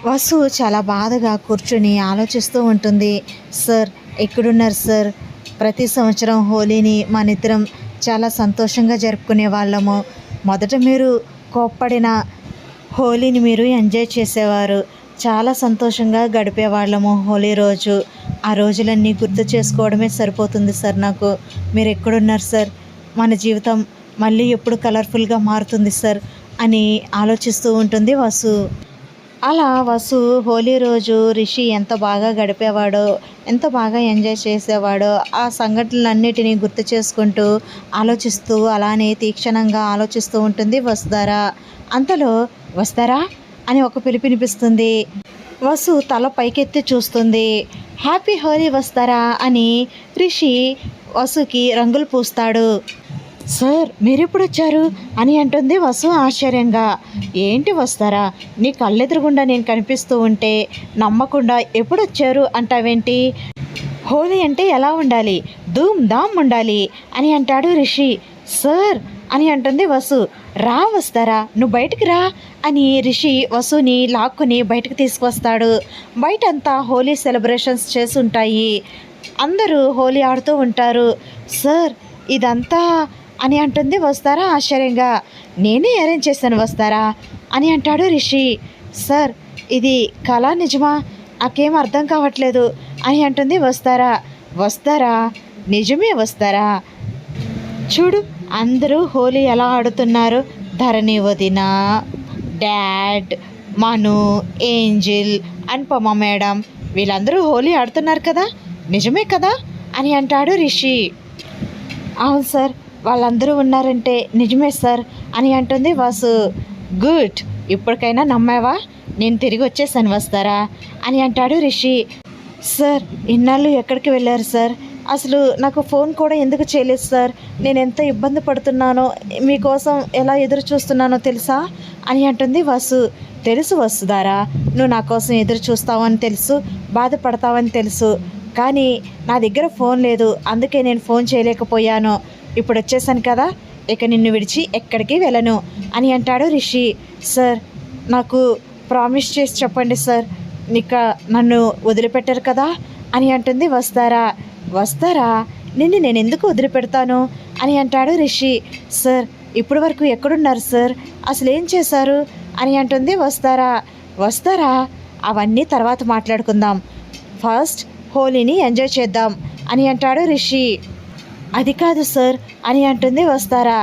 వసు చాలా బాధగా కూర్చొని ఆలోచిస్తూ ఉంటుంది. సార్, ఎక్కడున్నారు సార్? ప్రతి సంవత్సరం హోలీని మనిద్దరం చాలా సంతోషంగా జరుపుకునే వాళ్ళము. మొదట మీరు కోప్పడిన హోలీని మీరు ఎంజాయ్ చేసేవారు. చాలా సంతోషంగా గడిపేవాళ్ళము హోలీ రోజు. ఆ రోజులన్నీ గుర్తు చేసుకోవడమే సరిపోతుంది సార్ నాకు. మీరు ఎక్కడున్నారు సార్? మన జీవితం మళ్ళీ ఎప్పుడు కలర్ఫుల్గా మారుతుంది సార్ అని ఆలోచిస్తూ ఉంటుంది వసు. అలా వసు హోలీ రోజు రిషి ఎంత బాగా గడిపేవాడో, ఎంత బాగా ఎంజాయ్ చేసేవాడో ఆ సంఘటనలన్నిటినీ గుర్తు చేసుకుంటూ ఆలోచిస్తూ అలానే తీక్షణంగా ఆలోచిస్తూ ఉంటుంది వసుధార. అంతలో వస్తారా అని ఒక పిలుపు వినిపిస్తుంది. వసు తల పైకెత్తి చూస్తుంది. హ్యాపీ హోలీ వస్తారా అని రిషి వసుకి రంగులు పూస్తాడు. సార్, మీరెప్పుడు వచ్చారు అని అంటుంది వసు ఆశ్చర్యంగా. ఏంటి వస్తారా, నీ కళ్ళెదురుగుండా నేను కనిపిస్తూ ఉంటే నమ్మకుండా ఎప్పుడు వచ్చారు అంటావేంటి? హోలీ అంటే ఎలా ఉండాలి? ధూమ్ ధామ్ ఉండాలి అని అంటాడు రిషి. సార్ అని అంటుంది వసు. రా వస్తారా, నువ్వు బయటికి రా అని రిషి వసుని లాక్కుని బయటకు తీసుకొస్తాడు. బయటంతా హోలీ సెలబ్రేషన్స్ చేసుంటాయి. అందరూ హోలీ ఆడుతూ ఉంటారు. సార్, ఇదంతా అని అంటుంది వస్తారా ఆశ్చర్యంగా. నేనే అరేంజ్ చేశాను వస్తారా అని అంటాడు రిషి. సార్, ఇది కళ నిజమా? నాకేం అర్థం కావట్లేదు అని అంటుంది వస్తారా. వస్తారా, నిజమే వస్తారా. చూడు, అందరూ హోలీ ఎలా ఆడుతున్నారు. ధరణి వదిన, డాడ్, మను, ఏంజిల్, అనుపమ మేడం వీళ్ళందరూ హోలీ ఆడుతున్నారు కదా, నిజమే కదా అని అంటాడు రిషి. అవును సార్, వాళ్ళందరూ ఉన్నారంటే నిజమే సార్ అని అంటుంది వాసు. గుడ్, ఇప్పటికైనా నమ్మావా? నేను తిరిగి వచ్చేసాను వస్తారా అని అంటాడు రిషి. సార్, ఇన్నాళ్ళు ఎక్కడికి వెళ్ళారు సార్? అసలు నాకు ఫోన్ కూడా ఎందుకు చేయలేదు సార్? నేను ఎంత ఇబ్బంది పడుతున్నానో, మీకోసం ఎలా ఎదురు చూస్తున్నానో తెలుసా అని అంటుంది వసు. తెలుసు వసుధారా, నువ్వు నా కోసం ఎదురు చూస్తావని తెలుసు, బాధపడతావని తెలుసు. కానీ నా దగ్గర ఫోన్ లేదు, అందుకే నేను ఫోన్ చేయలేకపోయాను. ఇప్పుడు వచ్చేసాను కదా, ఇక నిన్ను విడిచి ఎక్కడికి వెళ్ళను అని అంటాడు రిషి. సార్, నాకు ప్రామిస్ చేసి చెప్పండి సార్, ఇక నన్ను వదిలిపెట్టారు కదా అని అంటుంది వస్తారా. వస్తారా, నిన్ను నేను ఎందుకు వదిలిపెడతాను అని అంటాడు రిషి. సార్, ఇప్పటి వరకు ఎక్కడున్నారు సార్? అసలు ఏం చేశారు అని అంటుంది వస్తారా. వస్తారా, అవన్నీ తర్వాత మాట్లాడుకుందాం, ఫస్ట్ హోలీని ఎంజాయ్ చేద్దాం అని అంటాడు రిషి. అది కాదు సార్ అని అంటుంది వస్తారా.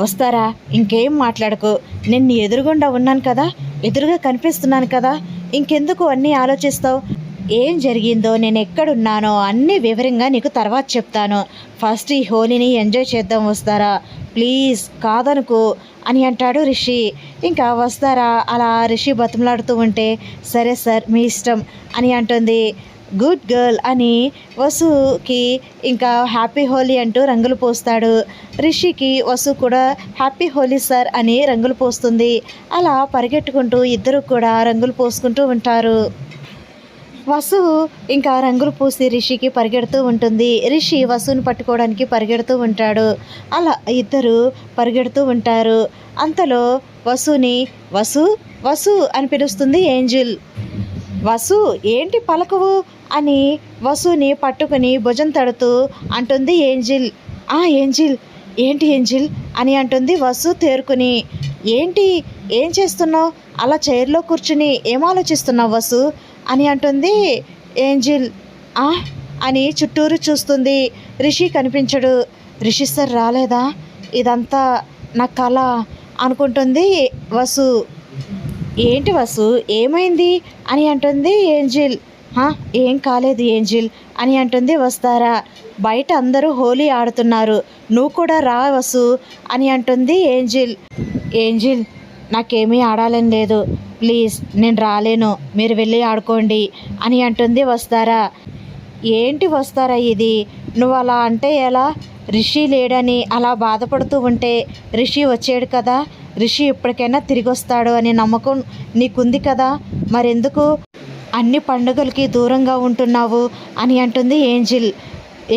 వస్తారా, ఇంకేం మాట్లాడకు, నేను ఎదురుగుండా ఉన్నాను కదా, ఎదురుగా కనిపిస్తున్నాను కదా, ఇంకెందుకు అన్నీ ఆలోచిస్తావు? ఏం జరిగిందో, నేను ఎక్కడున్నానో అన్నీ వివరంగా నీకు తర్వాత చెప్తాను. ఫస్ట్ ఈ హోలీని ఎంజాయ్ చేద్దాం వస్తారా, ప్లీజ్ కాదనుకో అని అంటాడు రిషి. ఇంకా వస్తారా అలా రిషి బతిమలాడుతూ ఉంటే, సరే సార్ మీ ఇష్టం అని అంటుంది. గుడ్ గర్ల్ అని వసుకి ఇంకా హ్యాపీ హోలీ అంటూ రంగులు పోస్తాడు. రిషికి వసు కూడా హ్యాపీ హోలీ సార్ అని రంగులు పోస్తుంది. అలా పరిగెట్టుకుంటూ ఇద్దరు కూడా రంగులు పోసుకుంటూ ఉంటారు. వసు ఇంకా రంగులు పూసి రిషికి పరిగెడుతూ ఉంటుంది. రిషి వసుని పట్టుకోవడానికి పరిగెడుతూ ఉంటాడు. అలా ఇద్దరు పరిగెడుతూ ఉంటారు. అంతలో వసుని వసు వసు అని పిలుస్తుంది ఏంజిల్. వసు, ఏంటి పలకవు అని వసుని పట్టుకుని భుజం తడుతూ అంటుంది ఏంజిల్. ఏంజిల్, ఏంటి ఏంజిల్ అని అంటుంది వసు తేరుకుని. ఏంటి, ఏం చేస్తున్నావు? అలా చైర్లో కూర్చుని ఏం ఆలోచిస్తున్నావు వసు అని అంటుంది ఏంజిల్. అని చుట్టూరు చూస్తుంది. రిషి కనిపించడు. రిషి సార్ రాలేదా? ఇదంతా నా కళ అనుకుంటుంది వసు. ఏంటి వసు, ఏమైంది అని అంటుంది ఏంజిల్. ఏం కాలేదు ఏంజిల్ అని అంటుంది వస్తారా. బయట అందరూ హోలీ ఆడుతున్నారు, నువ్వు కూడా రా వసు అని అంటుంది ఏంజిల్. ఏంజిల్, నాకేమీ ఆడాలని లేదు, ప్లీజ్ నేను రాలేను, మీరు వెళ్ళి ఆడుకోండి అని అంటుంది వస్తారా. ఏంటి వస్తారా ఇది, నువ్వు అలా అంటే ఎలా? రిషి లేడని అలా బాధపడుతూ ఉంటే రిషి వచ్చాడు కదా, రిషి ఇప్పటికైనా తిరిగి వస్తాడు అనే నమ్మకం నీకుంది కదా, మరెందుకు అన్ని పండుగలకి దూరంగా ఉంటున్నావు అని అంటుంది ఏంజిల్.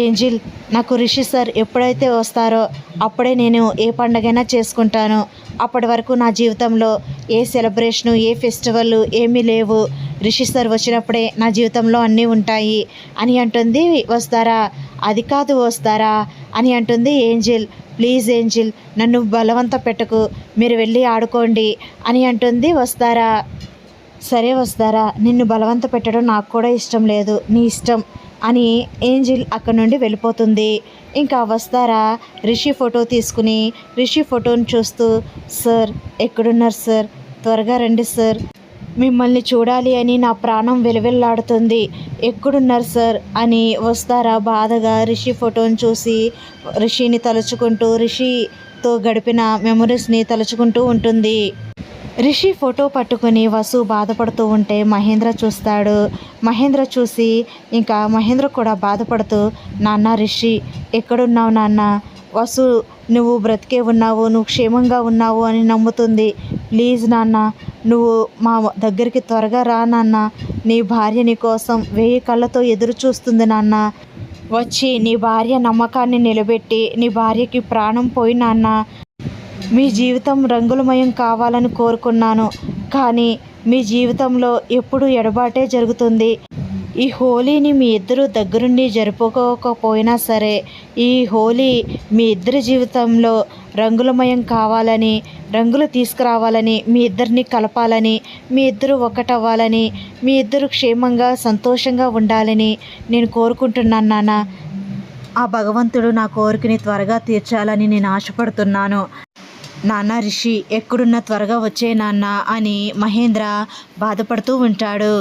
ఏంజిల్, నాకు రిషి సార్ ఎప్పుడైతే వస్తారో అప్పుడే నేను ఏ పండుగైనా చేసుకుంటాను, అప్పటి వరకు నా జీవితంలో ఏ సెలబ్రేషను, ఏ ఫెస్టివల్ ఏమీ లేవు. రిషి సార్ వచ్చినప్పుడే నా జీవితంలో అన్నీ ఉంటాయి అని అంటుంది వస్తారా. అది కాదు వస్తారా అని అంటుంది ఏంజిల్. ప్లీజ్ ఏంజిల్, నన్ను బలవంత పెట్టకు, మీరు వెళ్ళి ఆడుకోండి అని అంటుంది వస్తారా. సరే వస్తారా, నిన్ను బలవంత పెట్టడం నాకు కూడా ఇష్టం లేదు, నీ ఇష్టం అని ఏంజిల్ అక్కడి నుండి వెళ్ళిపోతుంది. ఇంకా వస్తారా రిషి ఫోటో తీసుకుని రిషి ఫోటోని చూస్తూ, సార్ ఎక్కడున్నారు సార్, త్వరగా రండి సార్, మిమ్మల్ని చూడాలి అని నా ప్రాణం వెలువెల్లాడుతుంది, ఎక్కడున్నారు సార్ అని వస్తారా బాధగా రిషి ఫోటోని చూసి రిషిని తలుచుకుంటూ రిషితో గడిపిన మెమరీస్ని తలుచుకుంటూ ఉంటుంది. రిషి ఫోటో పట్టుకుని వసు బాధపడుతూ ఉంటే మహేంద్ర చూస్తాడు. మహేంద్ర చూసి ఇంకా మహేంద్ర కూడా బాధపడుతూ, నాన్న రిషి ఎక్కడున్నావు నాన్న, వసు నువ్వు బ్రతికే ఉన్నావు, నువ్వు క్షేమంగా ఉన్నావు అని నమ్ముతుంది, ప్లీజ్ నాన్న నువ్వు మా దగ్గరికి త్వరగా రా నాన్న, నీ భార్య నీ కోసం 1000 కళ్ళతో ఎదురు చూస్తుంది నాన్న, వచ్చి నీ భార్య నమ్మకాన్ని నిలబెట్టి నీ భార్యకి ప్రాణం పోయి నాన్న, మీ జీవితం రంగులమయం కావాలని కోరుకున్నాను, కానీ మీ జీవితంలో ఎప్పుడు ఎడబాటే జరుగుతుంది. ఈ హోలీని మీ ఇద్దరు దగ్గరుండి జరుపుకోకపోయినా సరే ఈ హోలీ మీ ఇద్దరి జీవితంలో రంగులమయం కావాలని, రంగులు తీసుకురావాలని, మీ ఇద్దరిని కలపాలని, మీ ఇద్దరు ఒక్కటవ్వాలని, మీ ఇద్దరు క్షేమంగా సంతోషంగా ఉండాలని నేను కోరుకుంటున్నాను నాన్న. ఆ భగవంతుడు నా కోరికని త్వరగా తీర్చాలని నేను ఆశపడుతున్నాను. నాన్న రిషి ఎక్కడున్నా త్వరగా వచ్చే నాన్న అని మహేంద్ర బాధపడుతూ ఉంటాడు.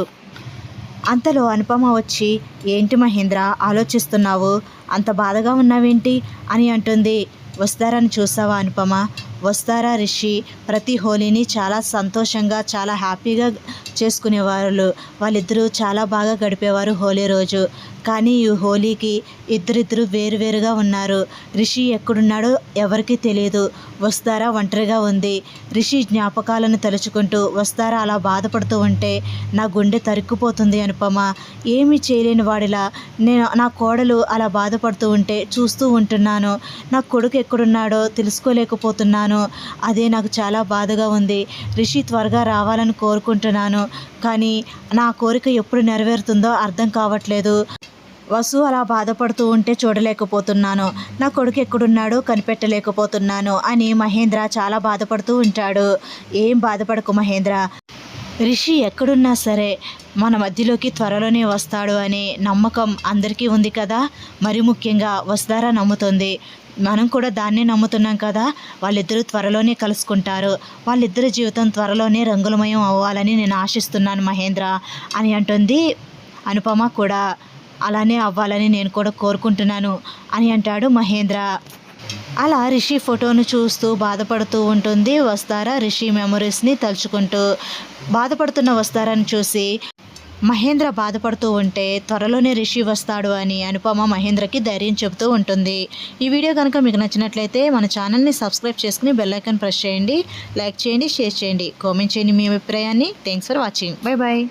అంతలో అనుపమ వచ్చి, ఏంటి మహేంద్ర ఆలోచిస్తున్నావు, అంత బాధగా ఉన్నావేంటి అని అంటుంది. వస్తారని చూసావా అనుపమ, వస్తారా రిషి ప్రతి హోలీని చాలా సంతోషంగా చాలా హ్యాపీగా చేసుకునేవారు, వాళ్ళిద్దరూ చాలా బాగా గడిపేవారు హోలీ రోజు. కానీ ఈ హోలీకి ఇద్దరిద్దరు వేరువేరుగా ఉన్నారు. రిషి ఎక్కడున్నాడో ఎవరికీ తెలియదు. వస్తారా ఒంటరిగా ఉంది. రిషి జ్ఞాపకాలను తలుచుకుంటూ వస్తారా అలా బాధపడుతూ ఉంటే నా గుండె తరుక్కుపోతుంది అనుపమ. ఏమీ చేయలేని వాడిలా నేను నా కోడలు అలా బాధపడుతూ ఉంటే చూస్తూ ఉంటున్నాను. నా కొడుకు ఎక్కడున్నాడో తెలుసుకోలేకపోతున్నాను. అదే నాకు చాలా బాధగా ఉంది. రిషి త్వరగా రావాలని కోరుకుంటున్నాను, కానీ నా కోరిక ఎప్పుడు నెరవేరుతుందో అర్థం కావట్లేదు. వసు అలా బాధపడుతూ ఉంటే చూడలేకపోతున్నాను, నా కొడుకు ఎక్కడున్నాడో కనిపెట్టలేకపోతున్నాను అని మహేంద్ర చాలా బాధపడుతూ ఉంటాడు. ఏం బాధపడకు మహేంద్ర, రిషి ఎక్కడున్నా సరే మన మధ్యలోకి త్వరలోనే వస్తాడు అనే నమ్మకం అందరికీ ఉంది కదా, మరి ముఖ్యంగా వస్తారా నమ్ముతుంది, మనం కూడా దాన్నే నమ్ముతున్నాం కదా. వాళ్ళిద్దరూ త్వరలోనే కలుసుకుంటారు, వాళ్ళిద్దరి జీవితం త్వరలోనే రంగులమయం అవ్వాలని నేను ఆశిస్తున్నాను మహేంద్ర అని అంటుంది. అనుపమ కూడా అలానే అవ్వాలని నేను కూడా కోరుకుంటున్నాను అని అంటాడు మహేంద్ర. అలా రిషి ఫోటోను చూస్తూ బాధపడుతూ ఉంటుంది వస్తారా. రిషి మెమరీస్ని తలుచుకుంటూ బాధపడుతున్న వస్తారని చూసి మహేంద్ర బాధపడుతూ ఉంటే త్వరలోనే రిషి వస్తాడు అని అనుపమ మహేంద్రకి ధైర్యం చెబుతూ ఉంటుంది. ఈ వీడియో కనుక మీకు నచ్చినట్లయితే మన ఛానల్ని సబ్స్క్రైబ్ చేసుకుని బెల్ ఐకాన్ ప్రెస్ చేయండి, లైక్ చేయండి, షేర్ చేయండి, కామెంట్ చేయండి మీ అభిప్రాయాన్ని. Thanks for watching. Bye bye.